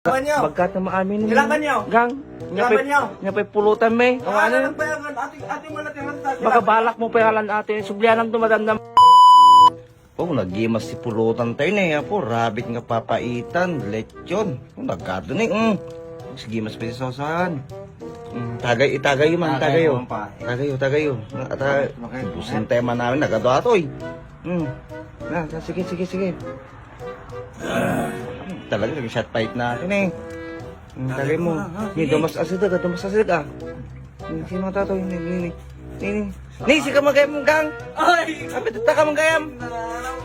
Ilaban nyo. Bagkat na maamin mo. Ilaban nyo. Gang. Ilaban nyo. Nga pa pulutan may. O ano? Ating malaking Baka balak mo pa halan ate. Sublianan tumadandam. Oh, nagimas si pulutan tayo na po. Rabbit nga papaitan. Lechon. Oh, nagkado na sige, mas pwede sausahan. Itagay man, tagayo. Tagayo. Busin tema namin, nagado ato eh. Sige. Talaga, nag-shot fight natin eh. Tagay mo. Dumas asid ah. Sino ang tatoy? Ni, si ka magayam mong gang. Ay! Kapit ka magayam.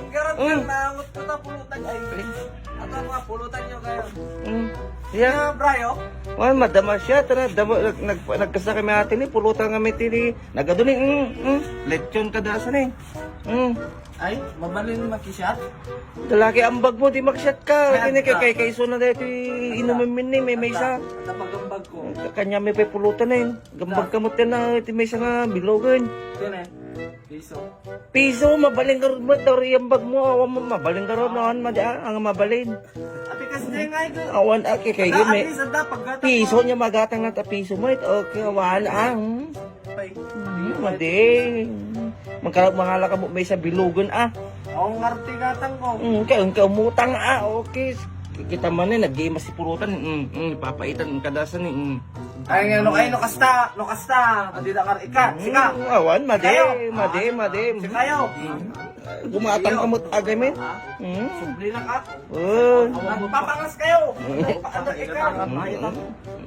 Garap ka na. Ngot ko na pulutan. Ay, ato mga pulutan nyo kayo. Yeah. Brayo? Wala, madama siya. Tara, nagkasa kami atin eh. Pulutan kami tini. Nagado ni, lechon kadasan eh. Ay, mabalin makisyat? Lalaki ang bag mo, di magshot ka. Kini kay iso na dito inumin ni may isa. Napagambag ko. Kanya may pulutan na yun. Gambag kamot ka na, iti may isa nga bilogan. Yun eh. Piso, mabaling ka rin mo. Tari ang bag mo, awan mo, mabaling ka rin. Awan mo, ang mabalin. Ati kasi na nga ito. Awan, kay gimi. At least, paggatang Piso niya magatang na piso mo. Okay, awan, madi. Mangalala ka mo may sa bilugan Ang ngarte gatang ko. Kaya umutang okay. Kita man eh, nag-game si pulutan. Papaitan, kadasan eh. Ay nga, no kasta. Adi na ika. Sika. Awan, madi. Si kayo. Gumatang kamot agay men. Subli na ka. Papangas kayo. Paano ika.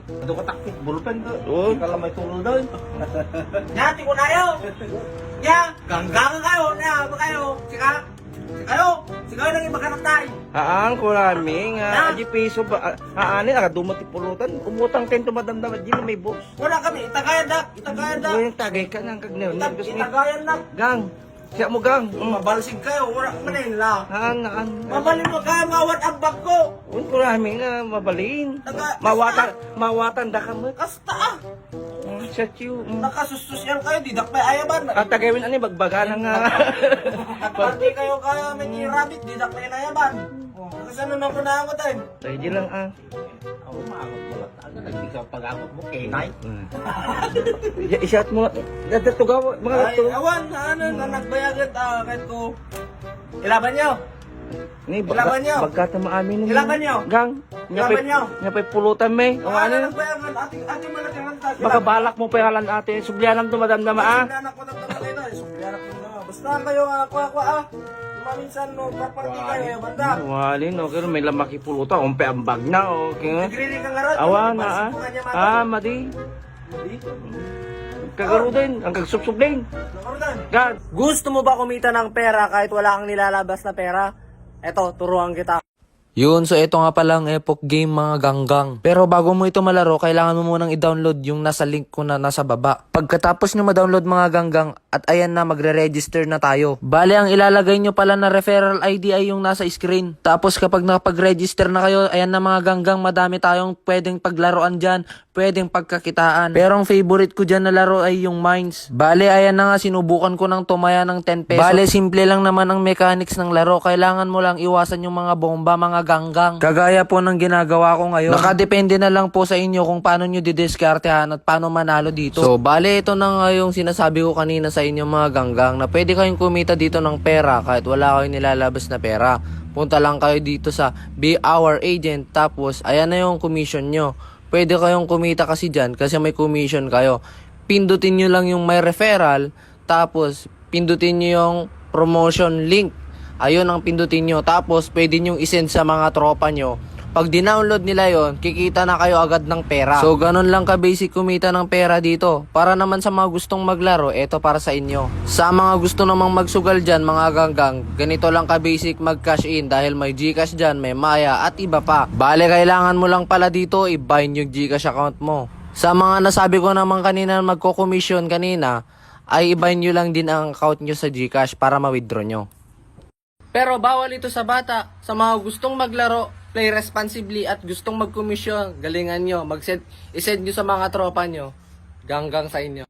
Ito ka taktik, bulpen doon. Kala may tulol doon. Nyati ko na yun. Ya, ganggang kayo. Ya, ba kayo? Sika. Si kayo nang iba kanatay. Haang kurami nga. Aji piso ba? Haani, nakadumot ti pulutan. Umutang kayo tumadamdam. Aji may boss. Wala kami. Itagayan dak. Yung tagay ka ng kagnaw. Itagayan dak. Gang. Siya mo gang. Mabalsig kayo. Wala manin la. Haan. Mabalin mo kayo. Mawat ang bag ko. Kurami nga, mabalin. Mawatan da ka mo. Kasta Siya chiw. Nakasustos yan kayo. Didak may ayaban. Tagawin ani, bagbaga nga. Nagparty kayo may rabbit. Didak may ayaban. Kasi ano na ko na ako tayo. Ready lang Ako maakot mo lang. Nagbisa pag-akot mo. K9. I-shot mo. Datugaw. Mga Ay, awan. Na nagbayagan. Kahit ko. Ilaban nyo. Ilaban nyo. Bagkat na maamin mo. Ilaban nyo. Gang. Ilaban nyo. Nga pa'y pulutan may. O ano? Nagbayagan. Ating malaking lantas. Baka balak mo pa halan ate. Sublianan tumadamdam Sublianak ko na ito. Sublianak ko na. Basta kayo kuha. Maminsan no, party kayo. Banda. Walin, okay. May lamaki pulutan. Umpe ang bag na. Okay. Nagrili kang arat. Awa na madi. Kagaro din. Ang kagsubsub din. God. Gusto mo ba kumita ng pera kahit wala kang nilalabas na pera? Eto, turuan kita. Yun, so ito nga palang Epoch Game mga ganggang. Pero bago mo ito malaro, kailangan mo munang i-download yung nasa link ko na nasa baba. Pagkatapos nyo ma-download mga ganggang, at ayan na, magre-register na tayo. Bale, ang ilalagay nyo pala na referral ID ay yung nasa screen. Tapos kapag nakapag-register na kayo, ayan na mga ganggang, madami tayong pwedeng paglaruan dyan, pwedeng pagkakitaan. Pero ang favorite ko dyan na laro ay yung Mines. Bale, ayan na nga, sinubukan ko ng tumaya ng 10 pesos. Bale, simple lang naman ang mechanics ng laro. Kailangan mo lang iwasan yung mga bomba, mga ganggang. Kagaya po ng ginagawa ko ngayon. Nakadepende na lang po sa inyo kung paano nyo didiskartehan at paano manalo dito. So, bale, ito na nga yung sinasabi ko kanina sa inyo mga ganggang na pwede kayong kumita dito ng pera kahit wala kayong nilalabas na pera. Punta lang kayo dito sa Be Our Agent, tapos ayan na yung commission nyo. Pwede kayong kumita kasi dyan kasi may commission kayo. Pindutin nyo lang yung may referral, tapos pindutin nyo yung promotion link. Ayun ang pindutin nyo. Tapos pwede nyo isend sa mga tropa nyo. Pag dinownload nila yon, kikita na kayo agad ng pera. So ganun lang ka basic kumita ng pera dito. Para naman sa mga gustong maglaro, eto para sa inyo. Sa mga gusto namang magsugal dyan mga ganggang, ganito lang ka basic mag cash in dahil may Gcash dyan, may Maya at iba pa. Bale, kailangan mo lang pala dito i-bind yung Gcash account mo. Sa mga nasabi ko naman kanina magko-commission kanina, ay i-bind nyo lang din ang account nyo sa Gcash para ma-withdraw nyo. Pero bawal ito sa bata. Sa mga gustong maglaro, play responsibly at gustong mag-commission, galingan nyo. I-send nyo sa mga tropa nyo. Ganggang sa inyo.